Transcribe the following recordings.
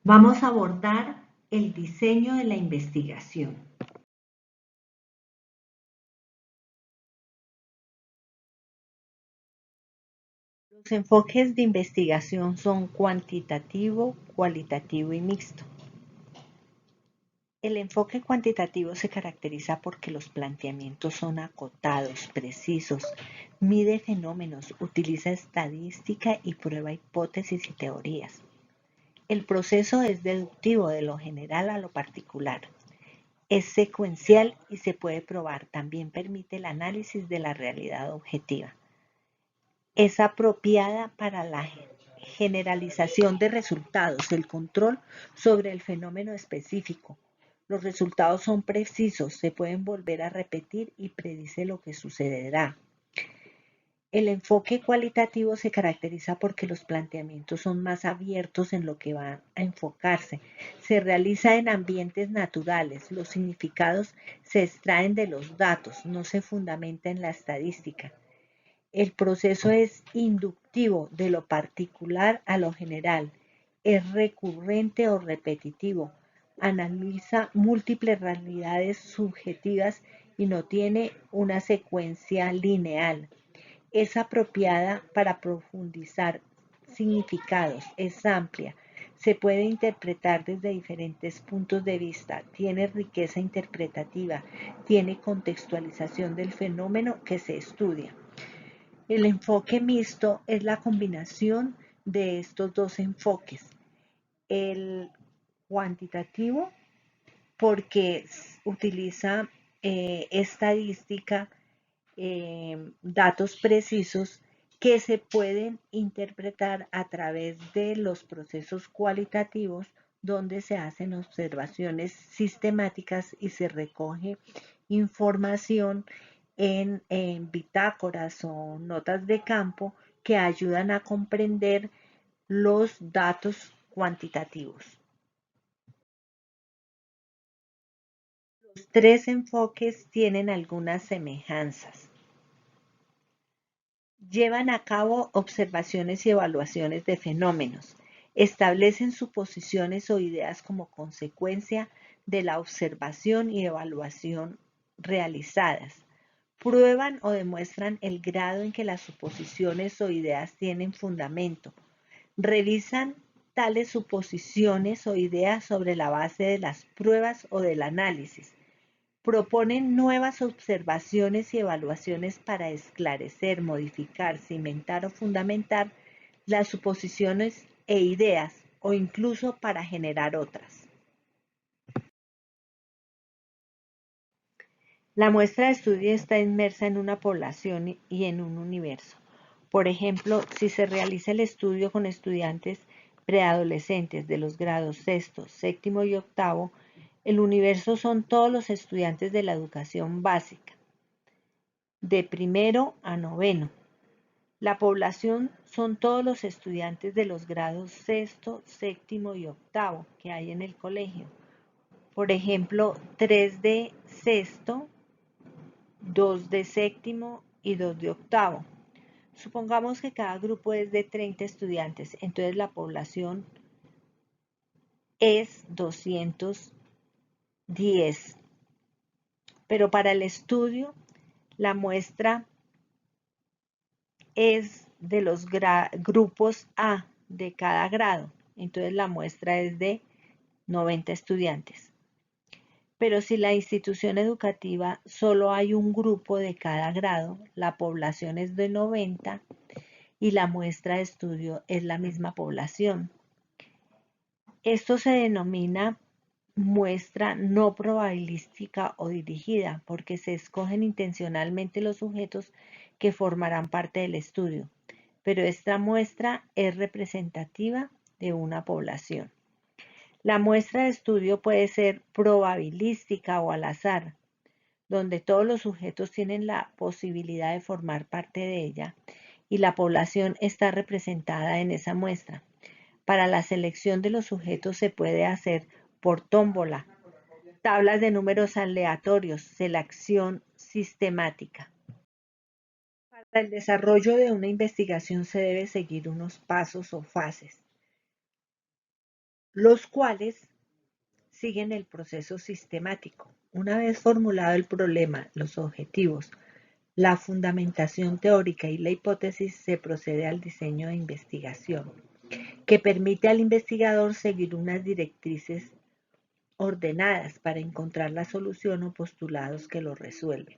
Vamos a abordar el diseño de la investigación. Los enfoques de investigación son cuantitativo, cualitativo y mixto. El enfoque cuantitativo se caracteriza porque los planteamientos son acotados, precisos, mide fenómenos, utiliza estadística y prueba hipótesis y teorías. El proceso es deductivo de lo general a lo particular. Es secuencial y se puede probar. También permite el análisis de la realidad objetiva. Es apropiada para la generalización de resultados, el control sobre el fenómeno específico. Los resultados son precisos, se pueden volver a repetir y predice lo que sucederá. El enfoque cualitativo se caracteriza porque los planteamientos son más abiertos en lo que va a enfocarse. Se realiza en ambientes naturales. Los significados se extraen de los datos, no se fundamenta en la estadística. El proceso es inductivo de lo particular a lo general. Es recurrente o repetitivo. Analiza múltiples realidades subjetivas y no tiene una secuencia lineal. Es apropiada para profundizar significados, es amplia, se puede interpretar desde diferentes puntos de vista, tiene riqueza interpretativa, tiene contextualización del fenómeno que se estudia. El enfoque mixto es la combinación de estos dos enfoques. El cuantitativo, porque utiliza estadística, datos precisos que se pueden interpretar a través de los procesos cualitativos donde se hacen observaciones sistemáticas y se recoge información en bitácoras o notas de campo que ayudan a comprender los datos cuantitativos. Los tres enfoques tienen algunas semejanzas. Llevan a cabo observaciones y evaluaciones de fenómenos. Establecen suposiciones o ideas como consecuencia de la observación y evaluación realizadas. Prueban o demuestran el grado en que las suposiciones o ideas tienen fundamento. Revisan tales suposiciones o ideas sobre la base de las pruebas o del análisis. Proponen nuevas observaciones y evaluaciones para esclarecer, modificar, cimentar o fundamentar las suposiciones e ideas o incluso para generar otras. La muestra de estudio está inmersa en una población y en un universo. Por ejemplo, si se realiza el estudio con estudiantes preadolescentes de los grados sexto, séptimo y octavo, el universo son todos los estudiantes de la educación básica, de primero a noveno. La población son todos los estudiantes de los grados sexto, séptimo y octavo que hay en el colegio. Por ejemplo, 3 de sexto, 2 de séptimo y 2 de octavo. Supongamos que cada grupo es de 30 estudiantes, entonces la población es 210. Pero para el estudio, la muestra es de los grupos A de cada grado. Entonces la muestra es de 90 estudiantes. Pero si la institución educativa solo hay un grupo de cada grado, la población es de 90 y la muestra de estudio es la misma población. Esto se denomina muestra no probabilística o dirigida porque se escogen intencionalmente los sujetos que formarán parte del estudio, pero esta muestra es representativa de una población. La muestra de estudio puede ser probabilística o al azar, donde todos los sujetos tienen la posibilidad de formar parte de ella y la población está representada en esa muestra. Para la selección de los sujetos se puede hacer por tómbola, tablas de números aleatorios, selección sistemática. Para el desarrollo de una investigación se debe seguir unos pasos o fases. los cuales siguen el proceso sistemático. Una vez formulado el problema, los objetivos, la fundamentación teórica y la hipótesis, se procede al diseño de investigación, que permite al investigador seguir unas directrices ordenadas para encontrar la solución o postulados que lo resuelven.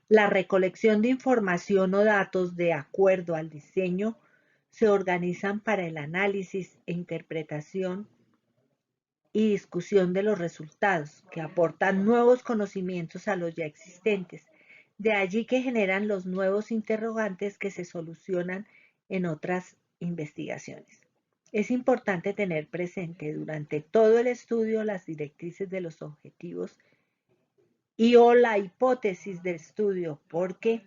La recolección de información o datos de acuerdo al diseño se organizan para el análisis e interpretación y discusión de los resultados, que aportan nuevos conocimientos a los ya existentes. De allí que generan los nuevos interrogantes que se solucionan en otras investigaciones. Es importante tener presente durante todo el estudio las directrices de los objetivos y o la hipótesis de estudio, porque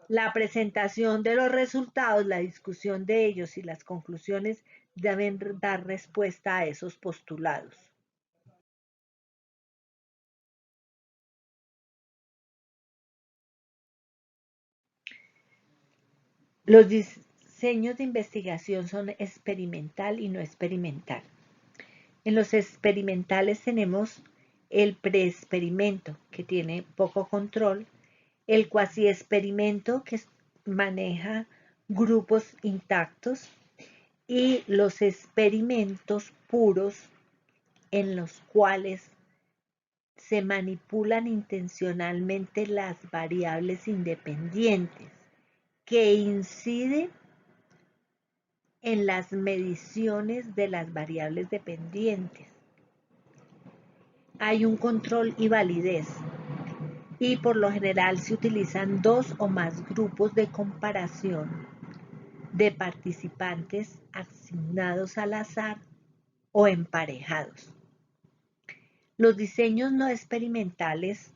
la presentación de los resultados, la discusión de ellos y las conclusiones deben dar respuesta a esos postulados. Los diseños de investigación son experimental y no experimental. En los experimentales tenemos el preexperimento, que tiene poco control, el cuasi experimento, que maneja grupos intactos, y los experimentos puros, en los cuales se manipulan intencionalmente las variables independientes que inciden en las mediciones de las variables dependientes. Hay un control y validez, y por lo general se utilizan dos o más grupos de comparación de participantes asignados al azar o emparejados. Los diseños no experimentales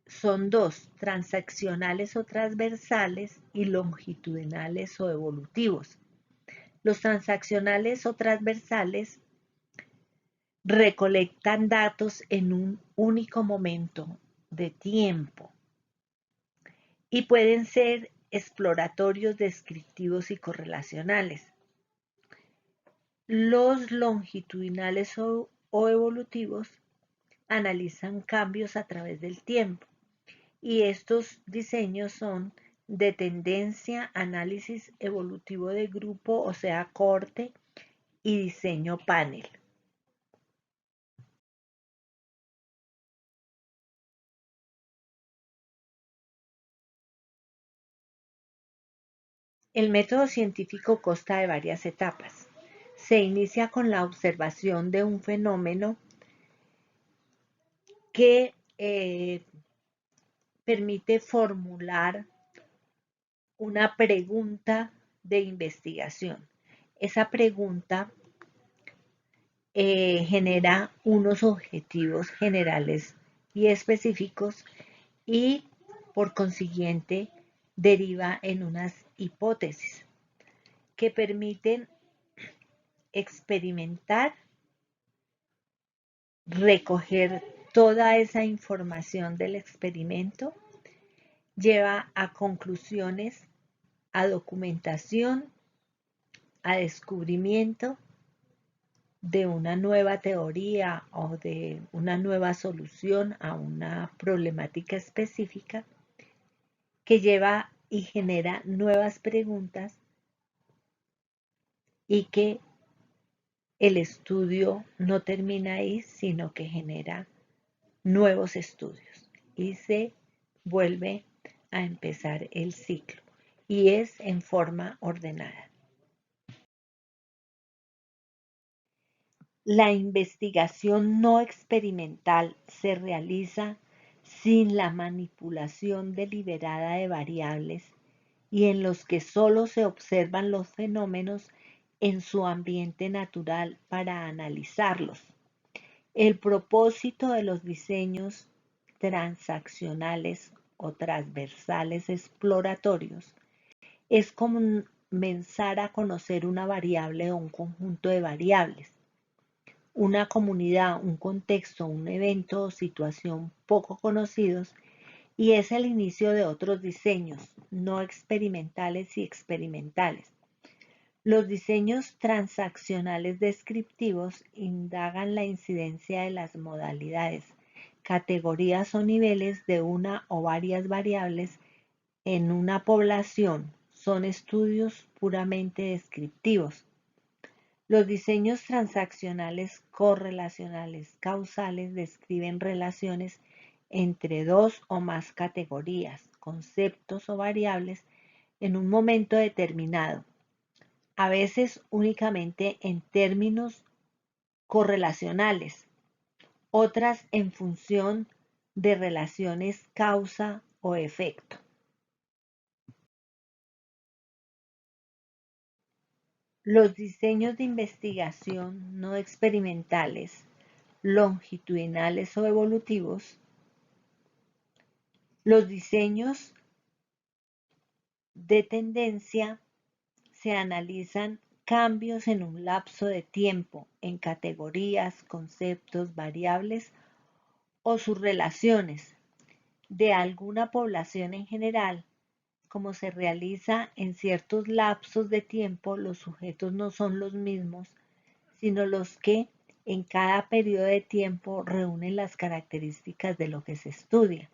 son dos: transaccionales o transversales y longitudinales o evolutivos. Los transaccionales o transversales recolectan datos en un único momento de tiempo y pueden ser exploratorios, descriptivos y correlacionales. Los longitudinales o evolutivos analizan cambios a través del tiempo, y estos diseños son de tendencia, análisis evolutivo de grupo, o sea, cohorte, y diseño panel. El método científico consta de varias etapas. Se inicia con la observación de un fenómeno que permite formular una pregunta de investigación. Esa pregunta genera unos objetivos generales y específicos, y por consiguiente deriva en unas hipótesis que permiten experimentar, recoger toda esa información del experimento, lleva a conclusiones, a documentación, a descubrimiento de una nueva teoría o de una nueva solución a una problemática específica, que lleva y genera nuevas preguntas, y que el estudio no termina ahí, sino que genera nuevos estudios y se vuelve a empezar el ciclo, y es en forma ordenada. La investigación no experimental se realiza sin la manipulación deliberada de variables, y en los que solo se observan los fenómenos en su ambiente natural para analizarlos. El propósito de los diseños transaccionales o transversales exploratorios es comenzar a conocer una variable o un conjunto de variables, una comunidad, un contexto, un evento o situación poco conocidos, y es el inicio de otros diseños no experimentales y experimentales. Los diseños transaccionales descriptivos indagan la incidencia de las modalidades, categorías o niveles de una o varias variables en una población. Son estudios puramente descriptivos. Los diseños transaccionales correlacionales causales describen relaciones entre dos o más categorías, conceptos o variables en un momento determinado, a veces únicamente en términos correlacionales, otras en función de relaciones causa o efecto. Los diseños de investigación no experimentales, longitudinales o evolutivos. Los diseños de tendencia se analizan cambios en un lapso de tiempo en categorías, conceptos, variables o sus relaciones de alguna población en general. Como se realiza en ciertos lapsos de tiempo, los sujetos no son los mismos, sino los que en cada periodo de tiempo reúnen las características de lo que se estudia.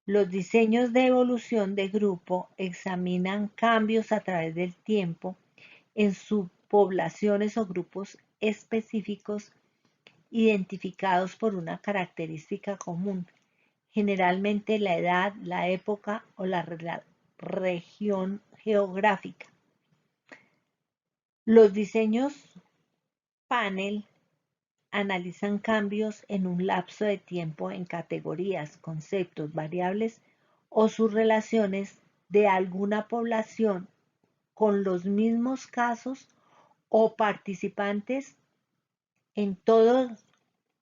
Los diseños de evolución de grupo examinan cambios a través del tiempo en subpoblaciones o grupos específicos identificados por una característica común, generalmente la edad, la época o la región geográfica. Los diseños panel analizan cambios en un lapso de tiempo en categorías, conceptos, variables o sus relaciones de alguna población con los mismos casos o participantes en todos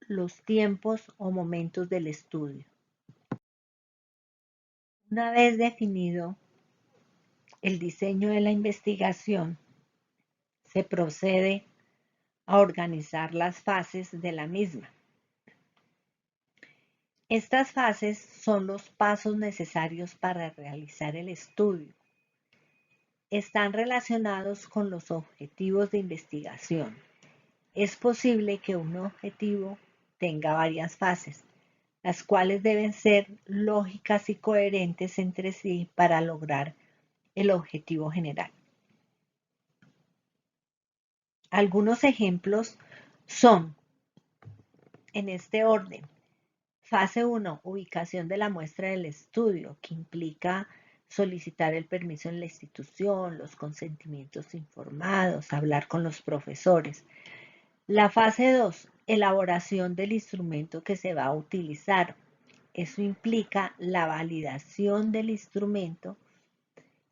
los tiempos o momentos del estudio. Una vez definido el diseño de la investigación, se procede a organizar las fases de la misma. Estas fases son los pasos necesarios para realizar el estudio. Están relacionados con los objetivos de investigación. Es posible que un objetivo tenga varias fases, las cuales deben ser lógicas y coherentes entre sí para lograr el objetivo general. Algunos ejemplos son, en este orden: fase 1, ubicación de la muestra del estudio, que implica solicitar el permiso en la institución, los consentimientos informados, hablar con los profesores. La fase 2, elaboración del instrumento que se va a utilizar. Eso implica la validación del instrumento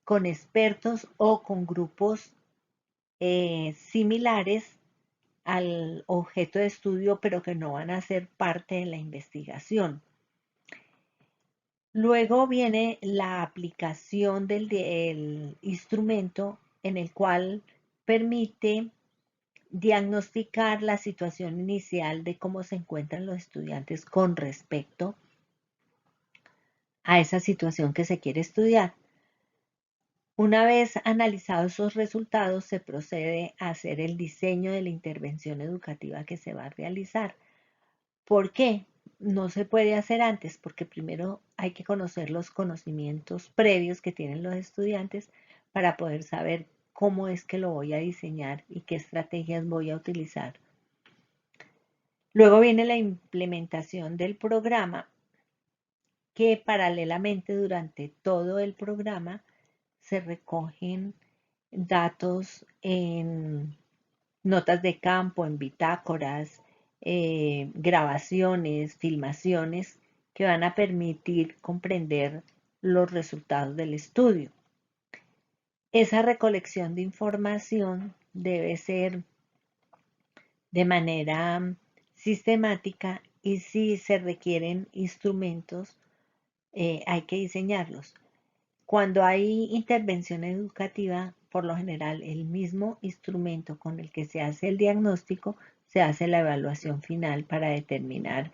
con expertos o con grupos similares al objeto de estudio, pero que no van a ser parte de la investigación. Luego viene la aplicación del instrumento, en el cual permite diagnosticar la situación inicial de cómo se encuentran los estudiantes con respecto a esa situación que se quiere estudiar. Una vez analizados esos resultados, se procede a hacer el diseño de la intervención educativa que se va a realizar. ¿Por qué no se puede hacer antes? Porque primero hay que conocer los conocimientos previos que tienen los estudiantes para poder saber cómo es que lo voy a diseñar y qué estrategias voy a utilizar. Luego viene la implementación del programa, que paralelamente durante todo el programa se recogen datos en notas de campo, en bitácoras, grabaciones, filmaciones que van a permitir comprender los resultados del estudio. Esa recolección de información debe ser de manera sistemática, y si se requieren instrumentos, hay que diseñarlos. Cuando hay intervención educativa, por lo general, el mismo instrumento con el que se hace el diagnóstico, se hace la evaluación final para determinar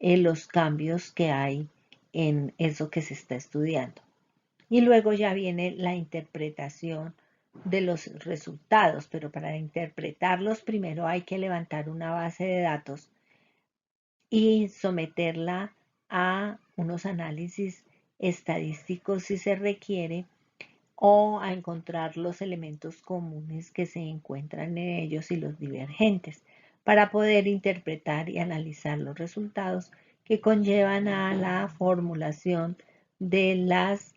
los cambios que hay en eso que se está estudiando. Y luego ya viene la interpretación de los resultados, pero para interpretarlos primero hay que levantar una base de datos y someterla a unos análisis estadísticos si se requiere o a encontrar los elementos comunes que se encuentran en ellos y los divergentes para poder interpretar y analizar los resultados que conllevan a la formulación de las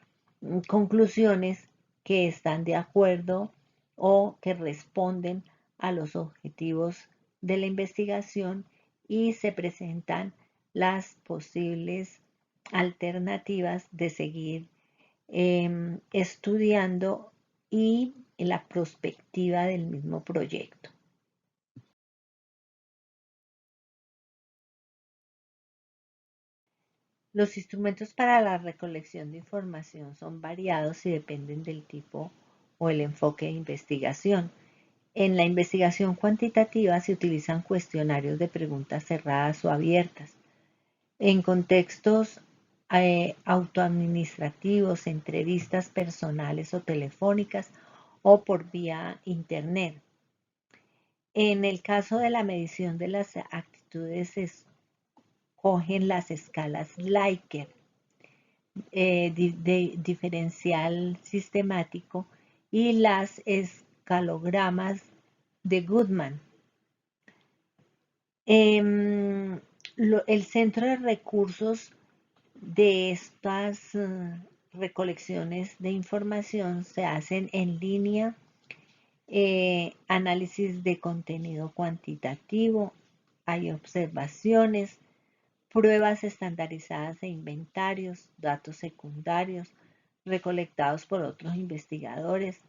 conclusiones que están de acuerdo o que responden a los objetivos de la investigación y se presentan las posibles alternativas de seguir estudiando y la prospectiva del mismo proyecto. Los instrumentos para la recolección de información son variados y dependen del tipo o el enfoque de investigación. En la investigación cuantitativa se utilizan cuestionarios de preguntas cerradas o abiertas. En contextos autoadministrativos, entrevistas personales o telefónicas o por vía internet. En el caso de la medición de las actitudes se escogen las escalas Likert de diferencial sistemático y las escalogramas de Goodman. El centro de recursos de estas recolecciones de información se hacen en línea, análisis de contenido cuantitativo, hay observaciones, pruebas estandarizadas de inventarios, datos secundarios recolectados por otros investigadores,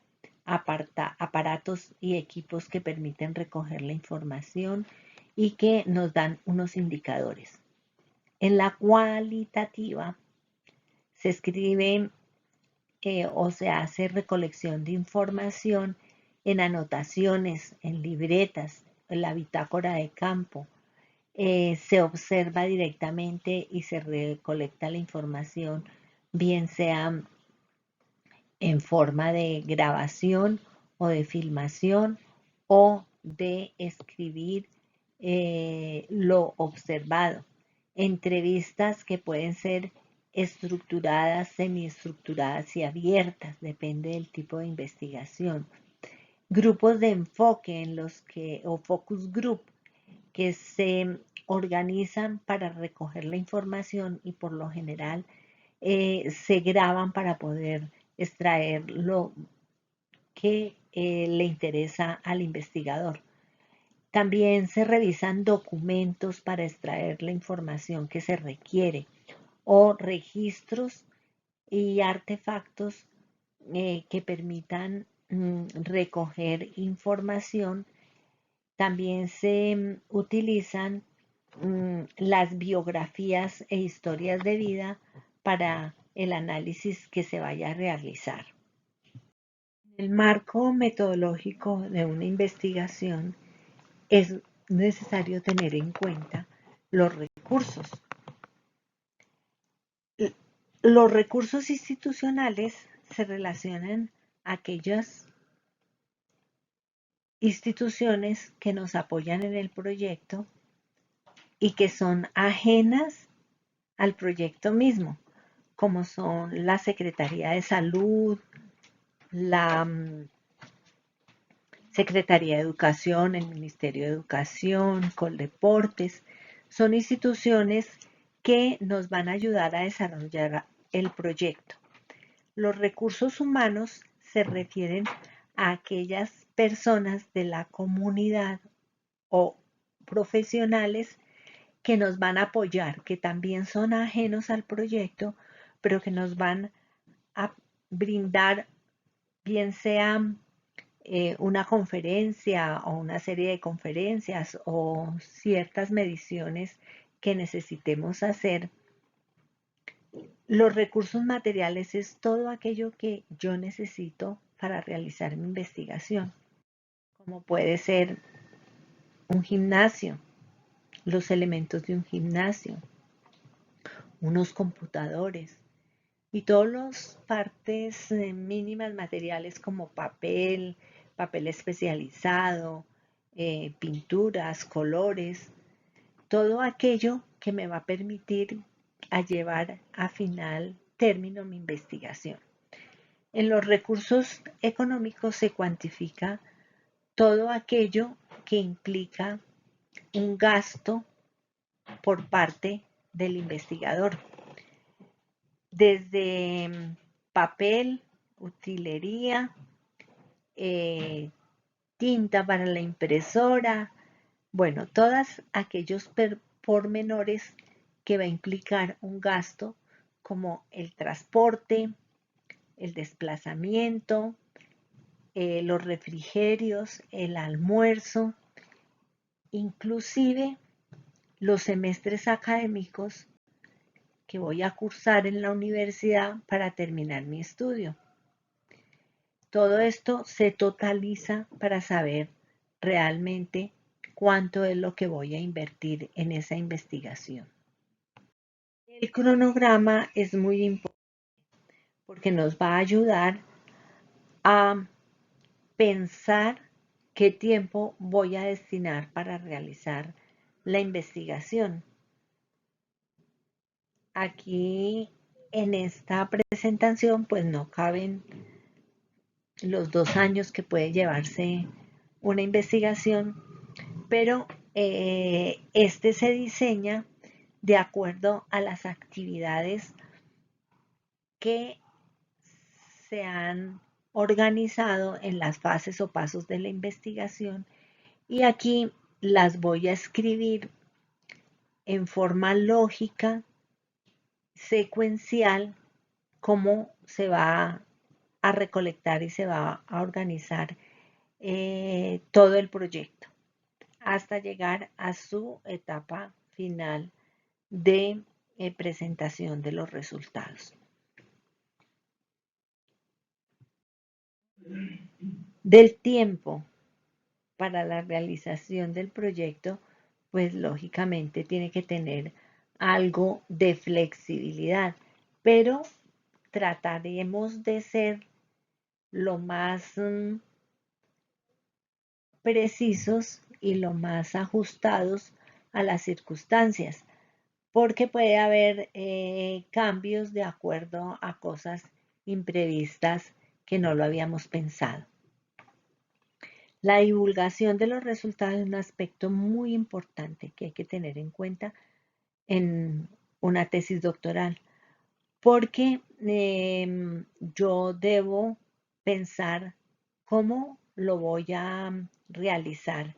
aparatos y equipos que permiten recoger la información y que nos dan unos indicadores. En la cualitativa se escribe o se hace recolección de información en anotaciones, en libretas, en la bitácora de campo. Se observa directamente y se recolecta la información, bien sea en forma de grabación o de filmación o de escribir lo observado. Entrevistas que pueden ser estructuradas, semiestructuradas y abiertas, depende del tipo de investigación. Grupos de enfoque en los que, o focus group, que se organizan para recoger la información y por lo general se graban para poder extraer lo que le interesa al investigador. También se revisan documentos para extraer la información que se requiere o registros y artefactos que permitan recoger información. También se utilizan las biografías e historias de vida para el análisis que se vaya a realizar. En el marco metodológico de una investigación es necesario tener en cuenta los recursos. Los recursos institucionales se relacionan a aquellas instituciones que nos apoyan en el proyecto y que son ajenas al proyecto mismo, como son la Secretaría de Salud, la Secretaría de Educación, el Ministerio de Educación, Coldeportes. Son instituciones que nos van a ayudar a desarrollar el proyecto. Los recursos humanos se refieren a aquellas personas de la comunidad o profesionales que nos van a apoyar, que también son ajenos al proyecto, pero que nos van a brindar, bien sea una conferencia o una serie de conferencias o ciertas mediciones que necesitemos hacer. Los recursos materiales es todo aquello que yo necesito para realizar mi investigación, como puede ser un gimnasio, los elementos de un gimnasio, unos computadores, y todas las partes mínimas materiales como papel, papel especializado, pinturas, colores, todo aquello que me va a permitir a llevar a final término mi investigación. En los recursos económicos se cuantifica todo aquello que implica un gasto por parte del investigador, desde papel, utilería, eh, tinta para la impresora, bueno, todos aquellos pormenores que va a implicar un gasto como el transporte, el desplazamiento, los refrigerios, el almuerzo, inclusive los semestres académicos que voy a cursar en la universidad para terminar mi estudio. Todo esto se totaliza para saber realmente cuánto es lo que voy a invertir en esa investigación. El cronograma es muy importante porque nos va a ayudar a pensar qué tiempo voy a destinar para realizar la investigación. Aquí en esta presentación pues no caben los 2 años que puede llevarse una investigación, pero este se diseña de acuerdo a las actividades que se han organizado en las fases o pasos de la investigación y aquí las voy a escribir en forma lógica, secuencial, cómo se va a recolectar y se va a organizar todo el proyecto hasta llegar a su etapa final de presentación de los resultados. Del tiempo para la realización del proyecto, pues lógicamente tiene que tener algo de flexibilidad, pero trataremos de ser lo más precisos y lo más ajustados a las circunstancias, porque puede haber cambios de acuerdo a cosas imprevistas que no lo habíamos pensado. La divulgación de los resultados es un aspecto muy importante que hay que tener en cuenta en una tesis doctoral, porque yo debo pensar cómo lo voy a realizar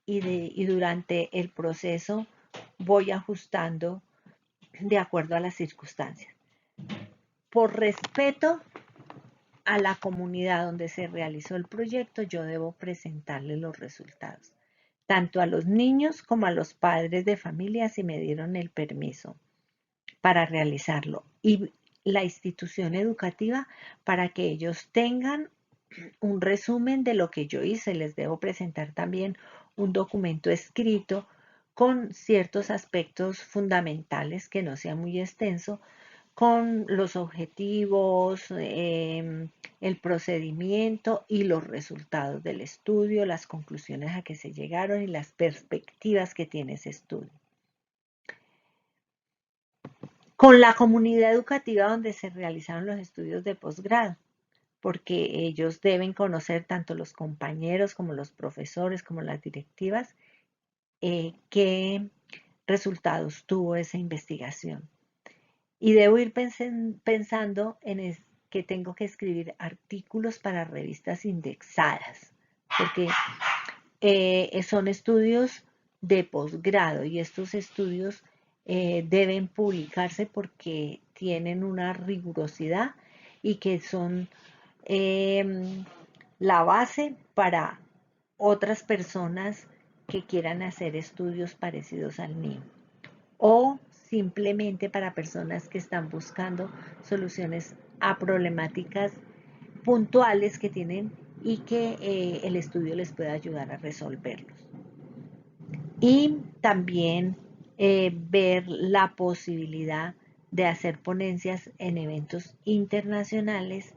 y durante el proceso voy ajustando de acuerdo a las circunstancias. Por respeto a la comunidad donde se realizó el proyecto, yo debo presentarle los resultados, tanto a los niños como a los padres de familia si me dieron el permiso para realizarlo y la institución educativa para que ellos tengan un resumen de lo que yo hice. Les debo presentar también un documento escrito con ciertos aspectos fundamentales que no sea muy extenso, con los objetivos, el procedimiento y los resultados del estudio, las conclusiones a que se llegaron y las perspectivas que tiene ese estudio. Con la comunidad educativa donde se realizaron los estudios de posgrado, porque ellos deben conocer tanto los compañeros como los profesores, como las directivas, qué resultados tuvo esa investigación. Y debo ir pensando en que tengo que escribir artículos para revistas indexadas, porque son estudios de posgrado y estos estudios deben publicarse porque tienen una rigurosidad y que son la base para otras personas que quieran hacer estudios parecidos al mío o simplemente para personas que están buscando soluciones a problemáticas puntuales que tienen y que el estudio les pueda ayudar a resolverlos. Y también ver la posibilidad de hacer ponencias en eventos internacionales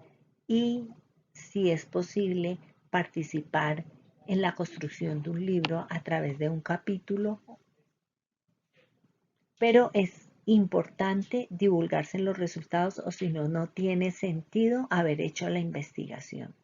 y, si es posible, participar en la construcción de un libro a través de un capítulo, pero es importante divulgarse los resultados o si no, no tiene sentido haber hecho la investigación.